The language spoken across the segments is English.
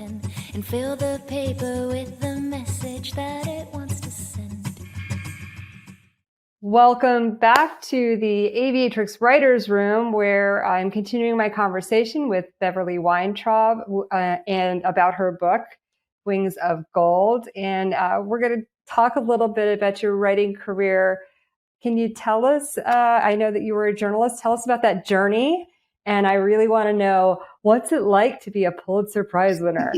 pen and fill the paper with the message that it wants to send. Welcome back to the Aviatrix Writers Room, where I'm continuing my conversation with Beverly Weintraub and about her book, Wings of Gold. And we're going to talk a little bit about your writing career. Can you tell us, I know that you were a journalist, tell us about that journey. And I really want to know, what's it like to be a Pulitzer Prize winner?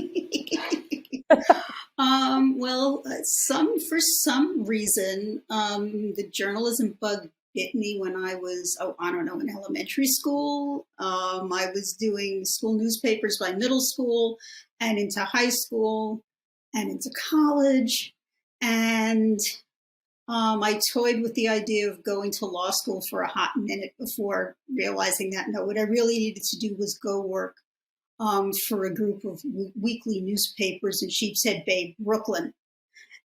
For some reason, the journalism bug bit me when I was, in elementary school. I was doing school newspapers by middle school and into high school and into college. And I toyed with the idea of going to law school for a hot minute before realizing that, no, what I really needed to do was go work for a group of weekly newspapers in Sheepshead Bay, Brooklyn,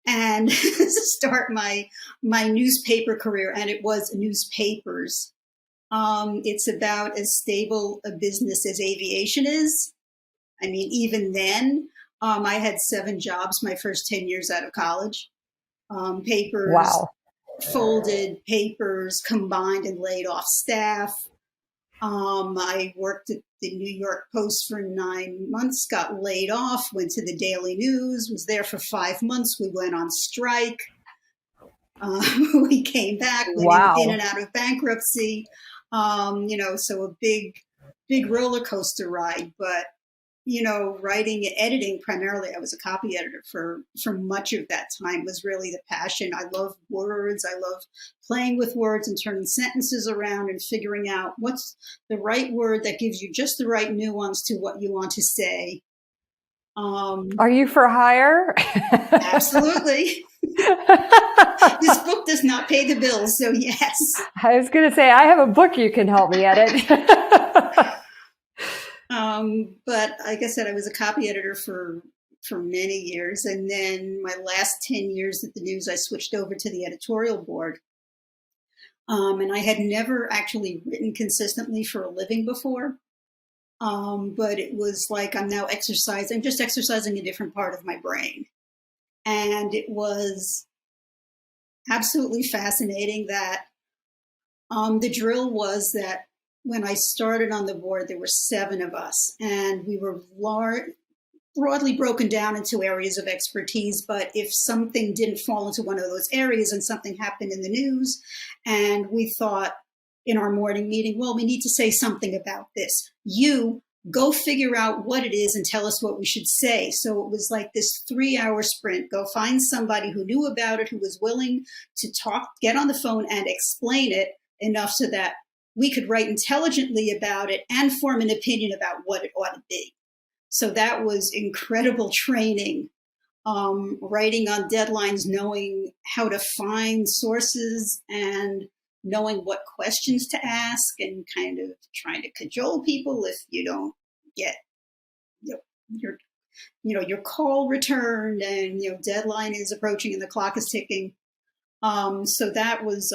and start my newspaper career. And it was newspapers. It's about as stable a business as aviation is. I mean, even then, I had 7 jobs my first 10 years out of college. Papers, wow. Folded, papers combined and laid off staff. I worked at the New York Post for 9 months, got laid off, went to the Daily News, was there for 5 months. We went on strike. We came back, went in and out of bankruptcy. So a big roller coaster ride. But, writing and editing, primarily, I was a copy editor for much of that time, was really the passion. I love words. I love playing with words and turning sentences around and figuring out what's the right word that gives you just the right nuance to what you want to say. Are you for hire? Absolutely. This book does not pay the bills, so yes. I was going to say, I have a book you can help me edit. But like I said, I was a copy editor for many years. And then my last 10 years at the News, I switched over to the editorial board. And I had never actually written consistently for a living before. But it was like I'm just exercising a different part of my brain. And it was absolutely fascinating that the drill was that when I started on the board, there were 7 of us, and we were broadly broken down into areas of expertise. But if something didn't fall into one of those areas and something happened in the news, and we thought in our morning meeting, well, we need to say something about this. You go figure out what it is and tell us what we should say. So it was like this 3-hour sprint. Go find somebody who knew about it, who was willing to talk, get on the phone and explain it enough so that we could write intelligently about it and form an opinion about what it ought to be. So that was incredible training, writing on deadlines, knowing how to find sources and knowing what questions to ask, and kind of trying to cajole people if you don't get your call returned and deadline is approaching and the clock is ticking. So that was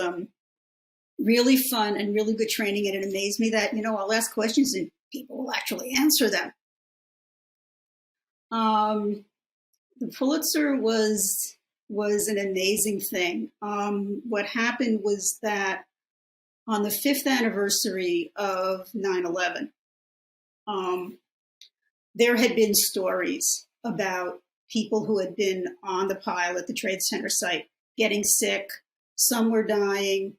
really fun and really good training. And it amazed me that, I'll ask questions and people will actually answer them. The Pulitzer was an amazing thing. What happened was that on the 5th anniversary of 9/11, there had been stories about people who had been on the pile at the Trade Center site getting sick. Some were dying.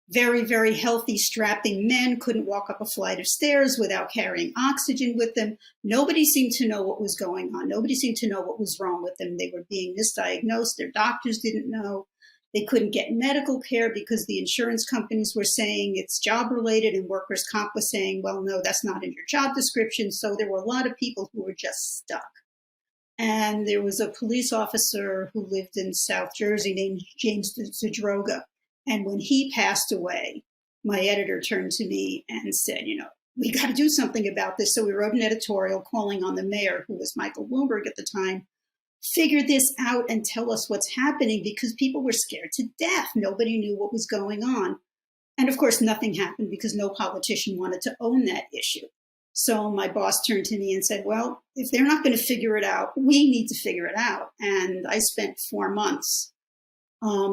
Very, very healthy, strapping men couldn't walk up a flight of stairs without carrying oxygen with them. Nobody seemed to know what was going on. Nobody seemed to know what was wrong with them. They were being misdiagnosed. Their doctors didn't know. They couldn't get medical care because the insurance companies were saying it's job related, and workers' comp was saying, well, no, that's not in your job description. So there were a lot of people who were just stuck. And there was a police officer who lived in South Jersey named James Zadroga. And when he passed away, my editor turned to me and said, we got to do something about this. So we wrote an editorial calling on the mayor, who was Michael Bloomberg at the time, figure this out and tell us what's happening, because people were scared to death. Nobody knew what was going on. And of course, nothing happened because no politician wanted to own that issue. So my boss turned to me and said, well, if they're not going to figure it out, we need to figure it out. And I spent 4 months,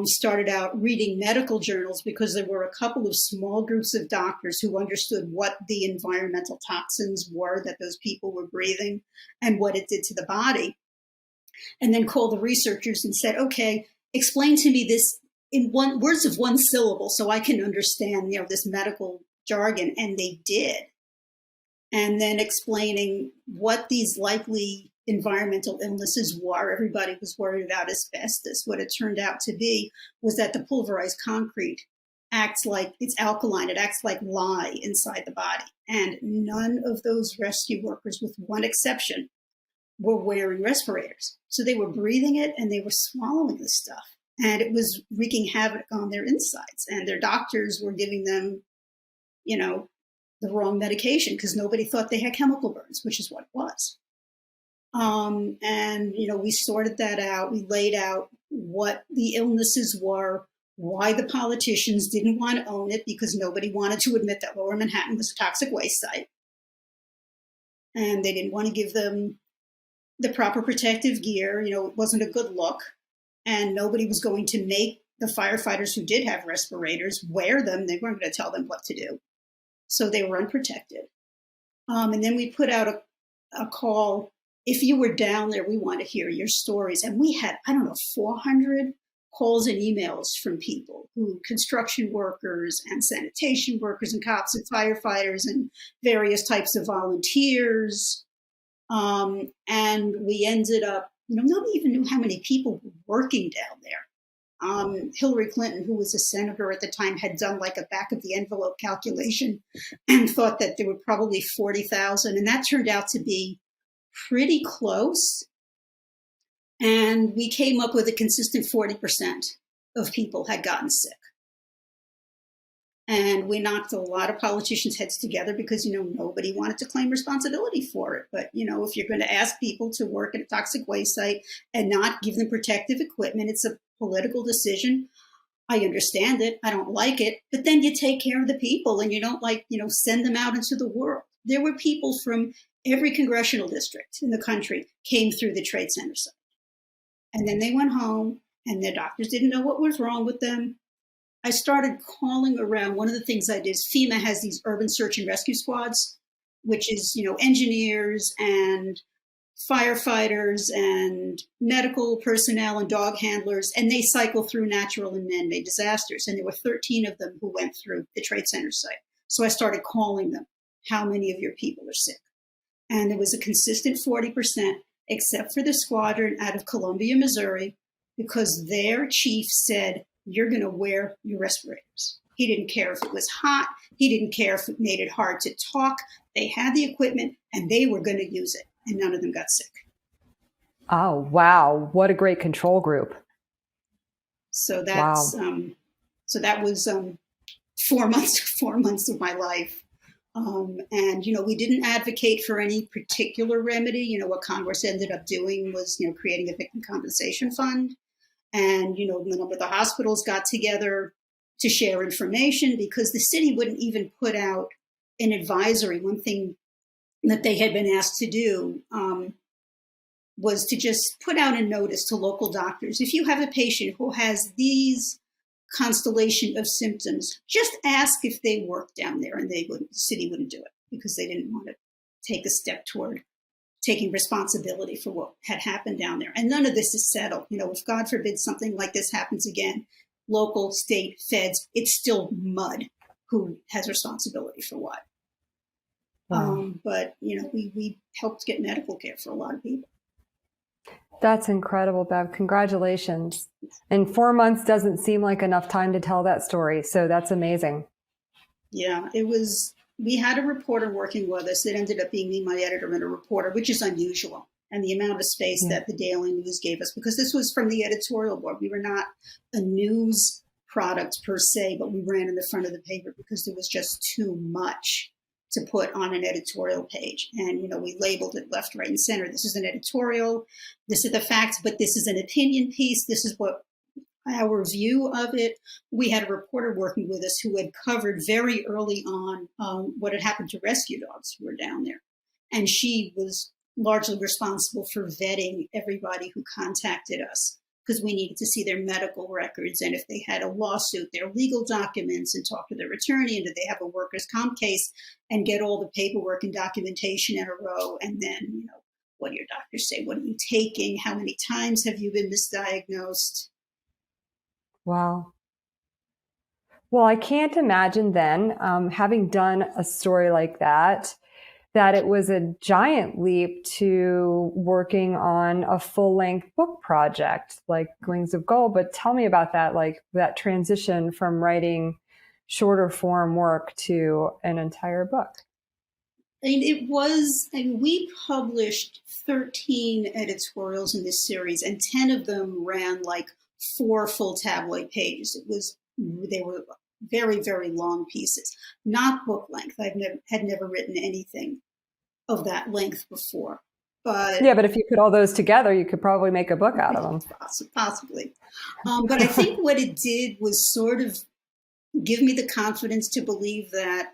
started out reading medical journals because there were a couple of small groups of doctors who understood what the environmental toxins were that those people were breathing and what it did to the body. And then called the researchers and said, okay, explain to me this in words of one syllable so I can understand, this medical jargon. And they did. And then explaining what these likely environmental illnesses were. Everybody was worried about asbestos. What it turned out to be was that the pulverized concrete acts like it's alkaline. It acts like lye inside the body. And none of those rescue workers, with one exception, were wearing respirators. So they were breathing it and they were swallowing the stuff. And it was wreaking havoc on their insides. And their doctors were giving them, the wrong medication because nobody thought they had chemical burns, which is what it was. And we sorted that out. We laid out what the illnesses were, why the politicians didn't want to own it because nobody wanted to admit that Lower Manhattan was a toxic waste site. And they didn't want to give them the proper protective gear. It wasn't a good look. And nobody was going to make the firefighters who did have respirators wear them. They weren't going to tell them what to do. So they were unprotected. And then we put out a call. If you were down there, we want to hear your stories. And we had, 400 calls and emails from people construction workers and sanitation workers and cops and firefighters and various types of volunteers. And we ended up, nobody even knew how many people were working down there. Hillary Clinton, who was a senator at the time, had done like a back of the envelope calculation and thought that there were probably 40,000. And that turned out to be pretty close. And we came up with a consistent 40% of people had gotten sick. And we knocked a lot of politicians' heads together because, nobody wanted to claim responsibility for it. But, if you're going to ask people to work at a toxic waste site and not give them protective equipment, it's a political decision. I understand it. I don't like it. But then you take care of the people and you don't send them out into the world. There were people from every congressional district in the country came through the Trade Center site. And then they went home and their doctors didn't know what was wrong with them. I started calling around. One of the things I did is FEMA has these urban search and rescue squads, which is, engineers and firefighters and medical personnel and dog handlers, and they cycle through natural and man-made disasters. And there were 13 of them who went through the Trade Center site. So I started calling them, how many of your people are sick? And there was a consistent 40%, except for the squadron out of Columbia, Missouri, because their chief said, you're going to wear your respirators. He didn't care if it was hot. He didn't care if it made it hard to talk. They had the equipment and they were going to use it. And none of them got sick. Oh, wow. What a great control group. So that's, so that was 4 months of my life. And, we didn't advocate for any particular remedy. What Congress ended up doing was, creating a victim compensation fund. And, a number of the hospitals got together to share information because the city wouldn't even put out an advisory. One thing that they had been asked to do was to just put out a notice to local doctors. If you have a patient who has these constellation of symptoms, just ask if they work down there, and the city wouldn't do it because they didn't want to take a step toward taking responsibility for what had happened down there. And none of this is settled. If God forbid something like this happens again, local, state, feds, it's still mud who has responsibility for what. But, we helped get medical care for a lot of people. That's incredible, Bev. Congratulations. And 4 months doesn't seem like enough time to tell that story. So that's amazing. Yeah, it was. We had a reporter working with us. It ended up being me, my editor, and a reporter, which is unusual. And the amount of space that the Daily News gave us, because this was from the editorial board. We were not a news product per se, but we ran in the front of the paper because there was just too much to put on an editorial page. And, we labeled it left, right, and center. This is an editorial. This is the facts, but this is an opinion piece. This is what our view of it. We had a reporter working with us who had covered very early on what had happened to rescue dogs who were down there. And she was largely responsible for vetting everybody who contacted us, because we needed to see their medical records and if they had a lawsuit, their legal documents, and talk to their attorney, and did they have a workers' comp case, and get all the paperwork and documentation in a row. And then, what do your doctors say? What are you taking? How many times have you been misdiagnosed? Wow. Well, I can't imagine then, having done a story like that it was a giant leap to working on a full-length book project like Wings of Gold. But tell me about that, like that transition from writing shorter form work to an entire book. We published 13 editorials in this series, and 10 of them ran like 4 full tabloid pages. They were very, very long pieces, not book length. I had never written anything of that length before. But if you put all those together, you could probably make a book out of them. Possibly. But I think what it did was sort of give me the confidence to believe that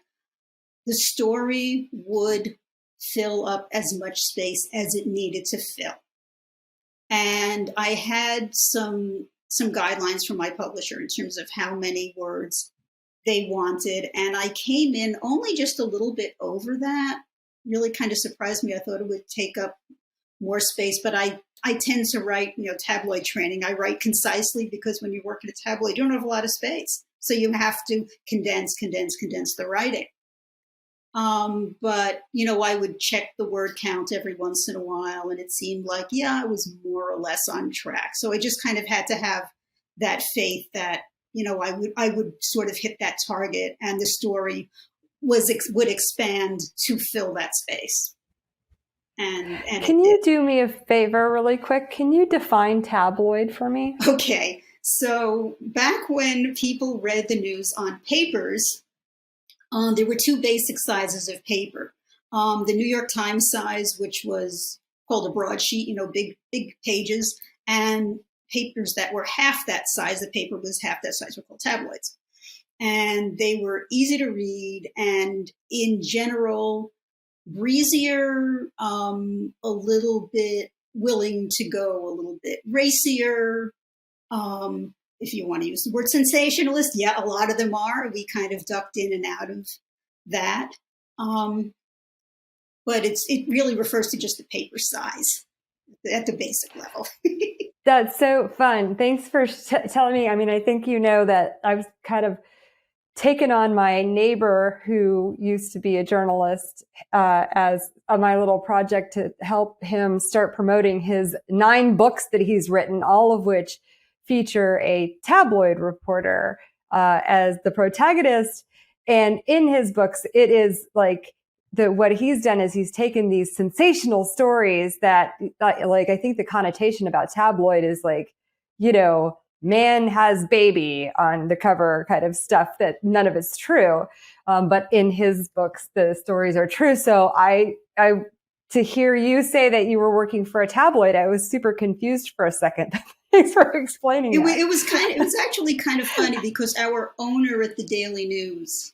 the story would fill up as much space as it needed to fill. And I had some guidelines from my publisher in terms of how many words they wanted. And I came in only just a little bit over that. Really kind of surprised me. I thought it would take up more space, but I tend to write, tabloid training. I write concisely because when you work at a tabloid, you don't have a lot of space. So you have to condense the writing. But, I would check the word count every once in a while, and it seemed like, I was more or less on track. So I just kind of had to have that faith that, I would sort of hit that target, and the story would expand to fill that space. And can you do me a favor really quick? Can you define tabloid for me? Okay. So back when people read the news on papers, there were 2 basic sizes of paper. The New York Times size, which was called a broadsheet, big pages, and papers that were half that size. The paper was half that size were called tabloids. And they were easy to read and in general, breezier, a little bit willing to go a little bit racier. If you want to use the word sensationalist, a lot of them are. We kind of ducked in and out of that. But it really refers to just the paper size at the basic level. That's so fun. Thanks for telling me. I mean, I think that I've kind of taken on my neighbor who used to be a journalist as my little project to help him start promoting his 9 books that he's written, all of which feature a tabloid reporter as the protagonist. And in his books, it is like what he's done is he's taken these sensational stories that I think the connotation about tabloid is like, man has baby on the cover kind of stuff that none of it's true. But in his books, the stories are true. So I to hear you say that you were working for a tabloid, I was super confused for a second. Thanks for explaining that. It was actually kind of funny because our owner at the Daily News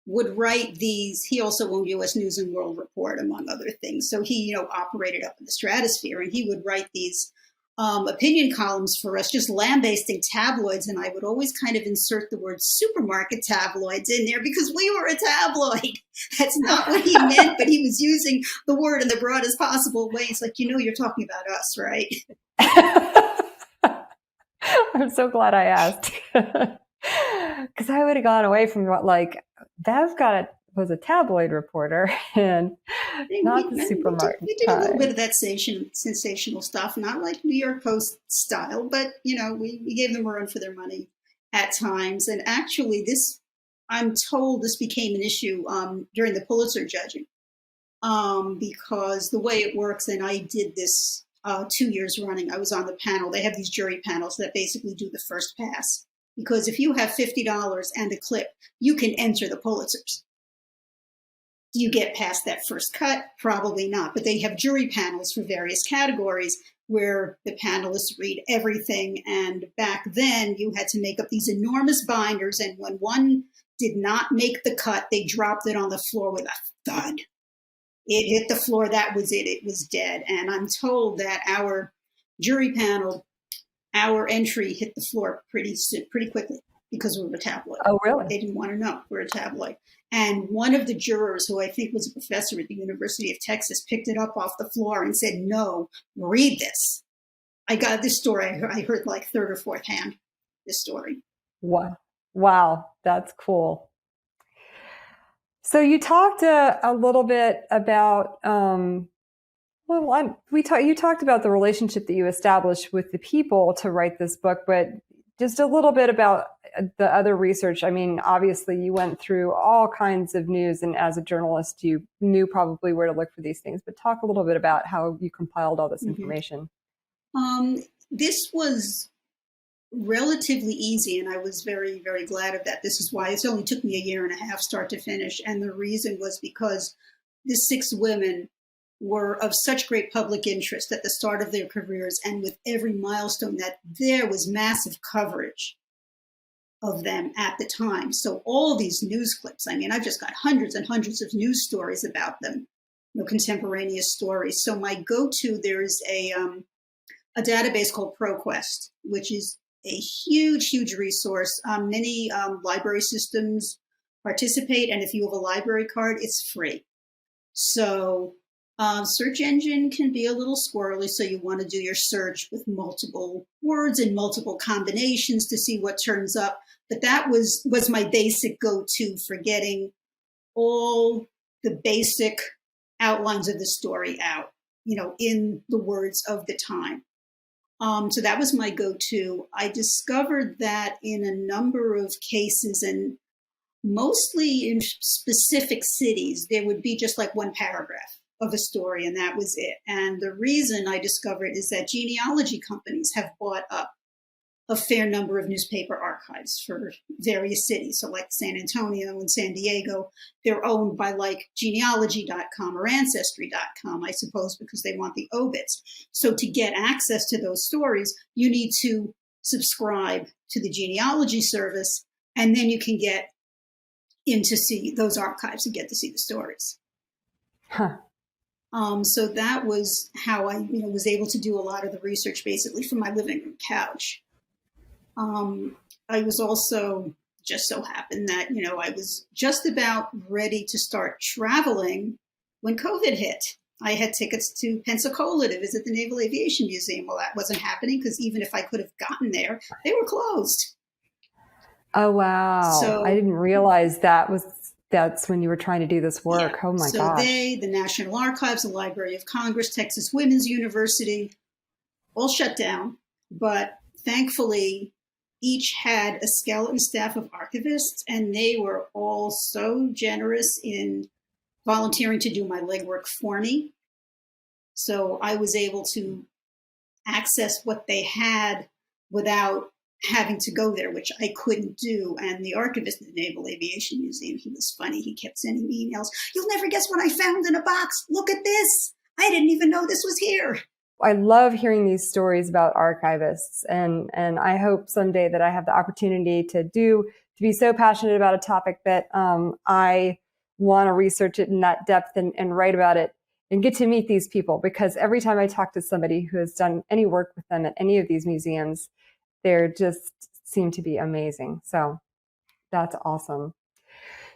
would write these. He also owned U.S. News and World Report, among other things. So he, operated up in the stratosphere, and he would write these opinion columns for us, just lambasting tabloids. And I would always kind of insert the word supermarket tabloids in there because we were a tabloid. That's not what he meant, but he was using the word in the broadest possible way. It's like, you're talking about us, right? I'm so glad I asked. Because I would have gone away from Bev was a tabloid reporter and not the supermarket. We did a little bit of that sensational stuff, not like New York Post style, but, we gave them a run for their money at times. And actually I'm told this became an issue during the Pulitzer judging because the way it works, and I did this 2 years running, I was on the panel. They have these jury panels that basically do the first pass. Because if you have $50 and a clip, you can enter the Pulitzers. Do you get past that first cut? Probably not. But they have jury panels for various categories where the panelists read everything. And back then, you had to make up these enormous binders. And when one did not make the cut, they dropped it on the floor with a thud. It hit the floor. That was it. It was dead. And I'm told that our jury panel, our entry hit the floor pretty quickly because we were a tabloid. Oh, really? They didn't want to know we're a tabloid. And one of the jurors, who I think was a professor at the University of Texas, picked it up off the floor and said, "No, read this." I got this story. I heard like third or fourth hand, this story. Wow, that's cool. So you talked a little bit about, you talked about the relationship that you established with the people to write this book, but just a little bit about the other research. I mean, obviously you went through all kinds of news, and as a journalist, you knew probably where to look for these things, but talk a little bit about how you compiled all this information. This was relatively easy, and I was very, very glad of that. This is why it only took me a year and a half, start to finish. And the reason was because the 6 women were of such great public interest at the start of their careers, and with every milestone, that there was massive coverage of them at the time. So all these news clips, I mean, I've just got hundreds and hundreds of news stories about them, contemporaneous stories. So my go-to, there is a database called ProQuest, which is a huge, huge resource. Many library systems participate, and if you have a library card, it's free. So search engine can be a little squirrely, so you want to do your search with multiple words and multiple combinations to see what turns up. But that was my basic go-to for getting all the basic outlines of the story out, in the words of the time. So that was my go-to. I discovered that in a number of cases, and mostly in specific cities, there would be just like one paragraph of a story, and that was it. And the reason I discovered is that genealogy companies have bought up a fair number of newspaper archives for various cities. So like San Antonio and San Diego, they're owned by like genealogy.com or ancestry.com, I suppose, because they want the obits. So to get access to those stories, you need to subscribe to the genealogy service, and then you can get in to see those archives and get to see the stories. Huh. So that was how I, was able to do a lot of the research basically from my living room couch. I was also just so happened that, I was just about ready to start traveling when COVID hit. I had tickets to Pensacola to visit the Naval Aviation Museum. Well, that wasn't happening because even if I could have gotten there, they were closed. Oh, wow. So I didn't realize that's when you were trying to do this work. Yeah. Oh my so gosh. The National Archives, the Library of Congress, Texas Women's University, all shut down. But thankfully, each had a skeleton staff of archivists, and they were all so generous in volunteering to do my legwork for me. So I was able to access what they had without having to go there, which I couldn't do. And the archivist at the Naval Aviation Museum, he was funny. He kept sending me emails. "You'll never guess what I found in a box. Look at this. I didn't even know this was here." I love hearing these stories about archivists, and I hope someday that I have the opportunity to be so passionate about a topic that I want to research it in that depth and write about it and get to meet these people, because every time I talk to somebody who has done any work with them at any of these museums, they just seem to be amazing. So that's awesome.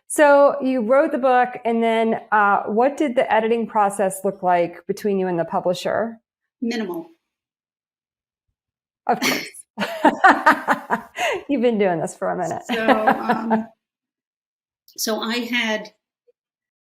So you wrote the book, and then what did the editing process look like between you and the publisher? Minimal. Of course. You've been doing this for a minute. So I had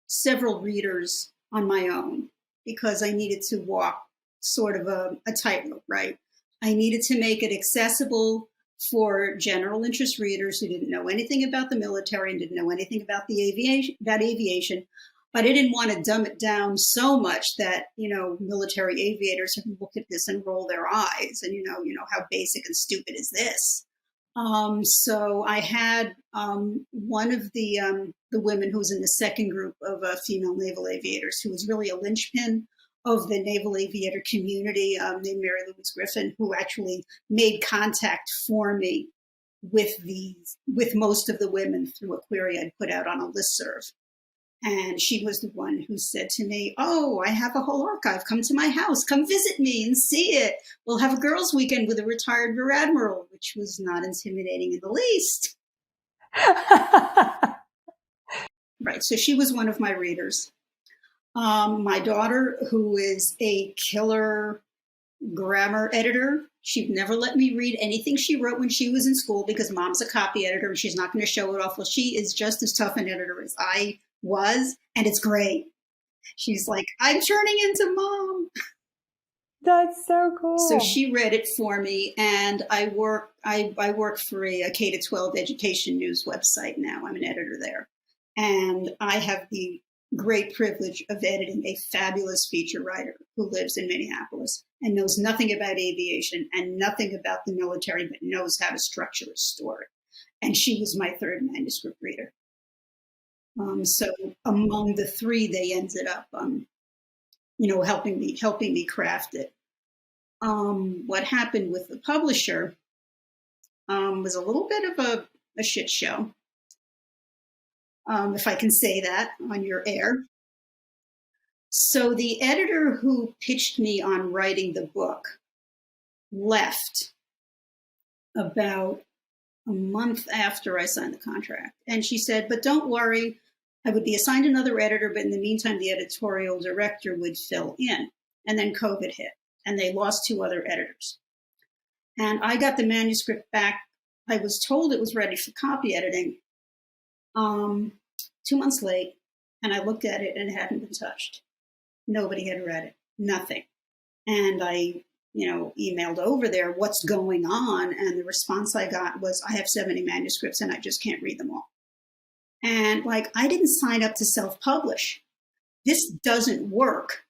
several readers on my own because I needed to walk sort of a tightrope, right? I needed to make it accessible for general interest readers who didn't know anything about the military and didn't know anything about aviation. But I didn't want to dumb it down so much that, military aviators have looked at this and roll their eyes and, how basic and stupid is this? So I had one of the women who was in the second group of female naval aviators, who was really a linchpin of the naval aviator community, named Mary Louise Griffin, who actually made contact for me with most of the women through a query I'd put out on a listserv. And she was the one who said to me, "Oh, I have a whole archive. Come to my house. Come visit me and see it. We'll have a girls' weekend with a retired rear admiral," which was not intimidating in the least. Right. So she was one of my readers. My daughter, who is a killer grammar editor, she'd never let me read anything she wrote when she was in school because mom's a copy editor and she's not going to show it off. Well, she is just as tough an editor as I was, and it's great. She's like, "I'm turning into mom." That's so cool. So she read it for me, and I work for a K-12 education news website now. I'm an editor there, and I have the great privilege of editing a fabulous feature writer who lives in Minneapolis and knows nothing about aviation and nothing about the military, but knows how to structure a story. And she was my third manuscript reader. So among the three, they ended up, helping me craft it. What happened with the publisher was a little bit of a shit show, if I can say that on your air. So the editor who pitched me on writing the book left about a month after I signed the contract. And she said, "But don't worry, I would be assigned another editor, but in the meantime, the editorial director would fill in." And then COVID hit, and they lost two other editors. And I got the manuscript back. I was told it was ready for copy editing 2 months late, and I looked at it and it hadn't been touched. Nobody had read it, nothing. And I, emailed over there, "What's going on?" And the response I got was, "I have 70 manuscripts and I just can't read them all." And I didn't sign up to self-publish. This doesn't work.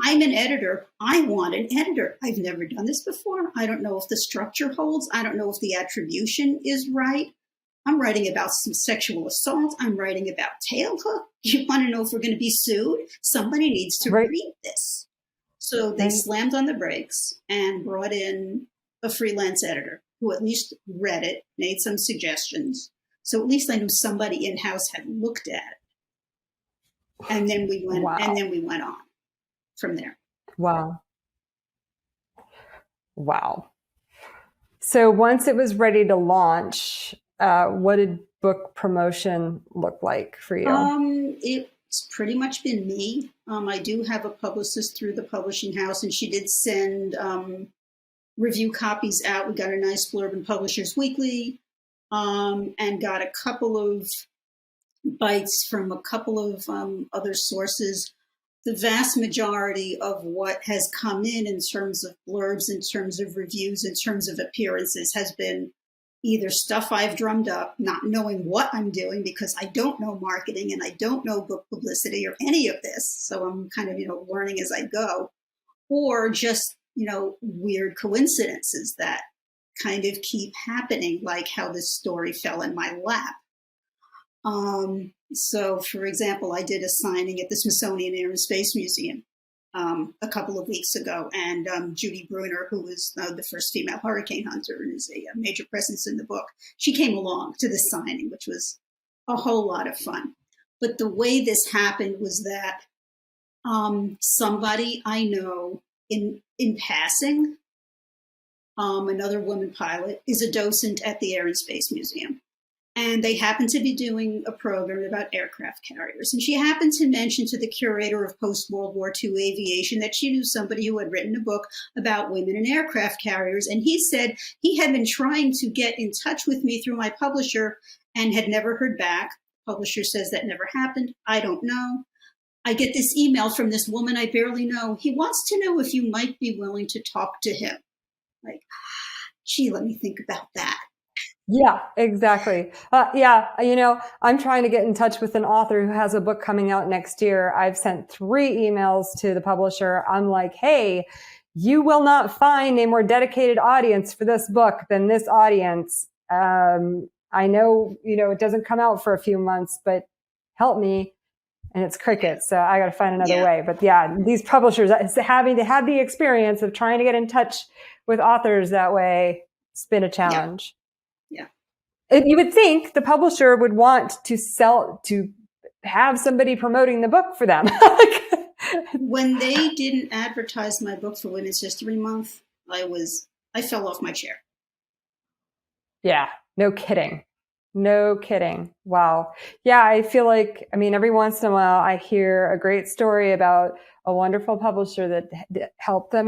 I'm an editor. I want an editor. I've never done this before. I don't know if the structure holds. I don't know if the attribution is right. I'm writing about some sexual assault. I'm writing about tailhook. You want to know if we're going to be sued? Somebody needs to read this. So they slammed on the brakes and brought in a freelance editor who at least read it, made some suggestions. So at least I knew somebody in-house had looked at it. And then we went on from there. Wow. So once it was ready to launch, what did book promotion look like for you? It's pretty much been me. I do have a publicist through the publishing house, and she did send review copies out. We got a nice blurb in Publishers Weekly, and got a couple of bites from a couple of other sources. The vast majority of what has come in terms of blurbs, in terms of reviews, in terms of appearances, has been either stuff I've drummed up, not knowing what I'm doing because I don't know marketing and I don't know book publicity or any of this. So I'm kind of, learning as I go, or just, weird coincidences that kind of keep happening, like how this story fell in my lap. So, for example, I did a signing at the Smithsonian Air and Space Museum a couple of weeks ago, and Judy Bruner, who was the first female hurricane hunter and is a major presence in the book, she came along to this signing, which was a whole lot of fun. But the way this happened was that somebody I know in passing, another woman pilot, is a docent at the Air and Space Museum. And they happened to be doing a program about aircraft carriers. And she happened to mention to the curator of post-World War II aviation that she knew somebody who had written a book about women in aircraft carriers. And he said he had been trying to get in touch with me through my publisher and had never heard back. Publisher says that never happened. I don't know. I get this email from this woman I barely know. He wants to know if you might be willing to talk to him. Gee, let me think about that. Yeah, exactly. I'm trying to get in touch with an author who has a book coming out next year. I've sent 3 emails to the publisher. I'm like, hey, you will not find a more dedicated audience for this book than this audience. I know, it doesn't come out for a few months, but help me. And it's crickets. So I got to find another way. But yeah, these publishers having to have the experience of trying to get in touch with authors that way, it's been a challenge. Yeah. You would think the publisher would want to have somebody promoting the book for them. When they didn't advertise my book for Women's History Month, I fell off my chair. Yeah, no kidding. No kidding. Wow. Yeah, I feel like, every once in a while I hear a great story about a wonderful publisher that helped the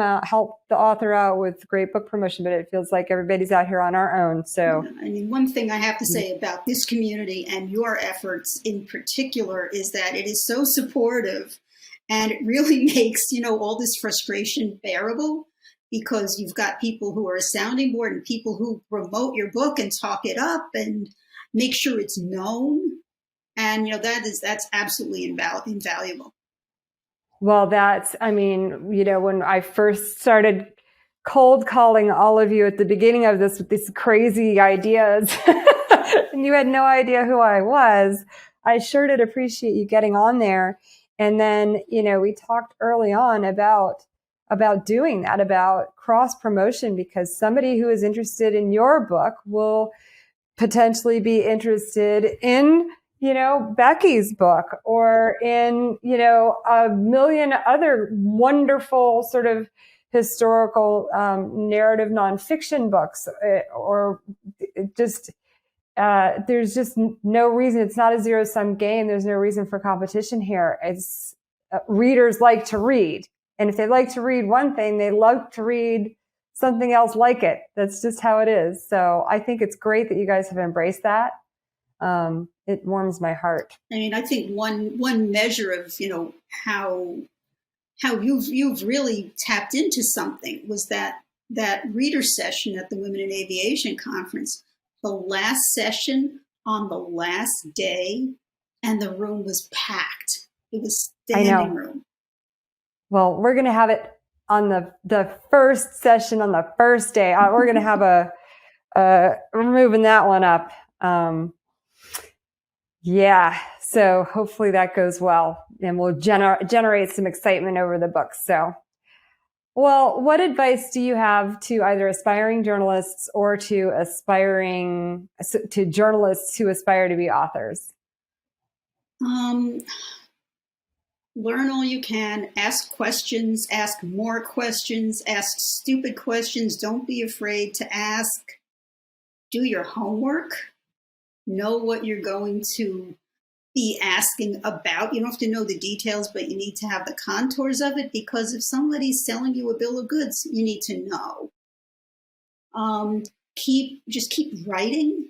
author out with great book promotion, but it feels like everybody's out here on our own. So, one thing I have to say about this community and your efforts in particular is that it is so supportive, and it really makes, all this frustration bearable, because you've got people who are a sounding board and people who promote your book and talk it up and make sure it's known. And, that's absolutely invaluable. Well, when I first started cold calling all of you at the beginning of this with these crazy ideas and you had no idea who I was, I sure did appreciate you getting on there. And then, we talked early on about doing that, about cross promotion, because somebody who is interested in your book will potentially be interested in, Becky's book, or in, a million other wonderful sort of historical narrative nonfiction books, or just there's just no reason. It's not a zero-sum game. There's no reason for competition here. It's readers like to read. And if they like to read one thing, they love to read something else like it. That's just how it is. So I think it's great that you guys have embraced that. It warms my heart. I think one measure of, how you've really tapped into something was that reader session at the Women in Aviation Conference, the last session on the last day, and the room was packed. It was standing room. Well, we're going to have it on the first session on the first day. We're going to have we're moving that one up. Yeah. So hopefully that goes well, and we'll generate some excitement over the book. So, well, what advice do you have to either aspiring journalists or to journalists who aspire to be authors? Learn all you can, ask questions, ask more questions, ask stupid questions. Don't be afraid to ask. Do your homework. Know what you're going to be asking about. You don't have to know the details, but you need to have the contours of it, because if somebody's selling you a bill of goods, you need to know. Keep writing.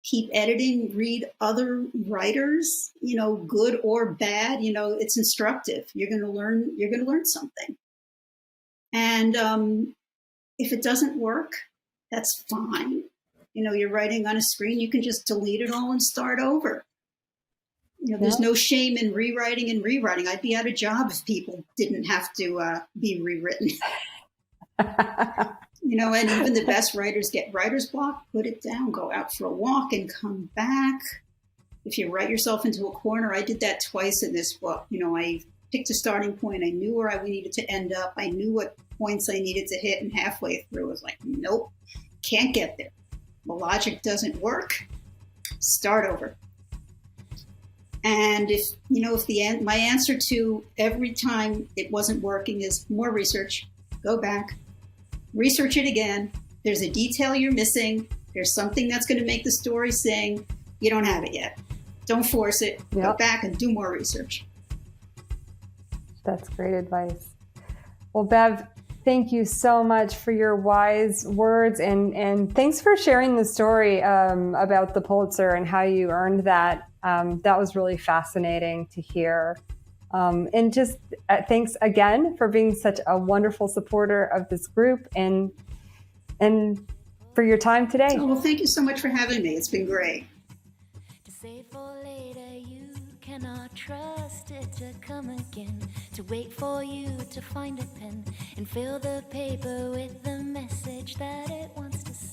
Keep editing, read other writers, good or bad, it's instructive. You're going to learn something. And if it doesn't work, that's fine. You're writing on a screen, you can just delete it all and start over. There's no shame in rewriting and rewriting. I'd be out of job if people didn't have to be rewritten. And even the best writers get writer's block. Put it down, go out for a walk and come back. If you write yourself into a corner, I did that twice in this book. I picked a starting point. I knew where I needed to end up. I knew what points I needed to hit, and halfway through I was like, nope, can't get there. The logic doesn't work. Start over. And if my answer to every time it wasn't working is more research, go back. Research it again. There's a detail you're missing. There's something that's going to make the story sing. You don't have it yet. Don't force it. Yep. Go back and do more research. That's great advice. Well, Bev, thank you so much for your wise words, and thanks for sharing the story about the Pulitzer and how you earned that. That was really fascinating to hear. And just thanks again for being such a wonderful supporter of this group and for your time today. Oh, well, thank you so much for having me. It's been great. To save for later, you cannot trust it to come again. To wait for you to find a pen and fill the paper with the message that it wants to say.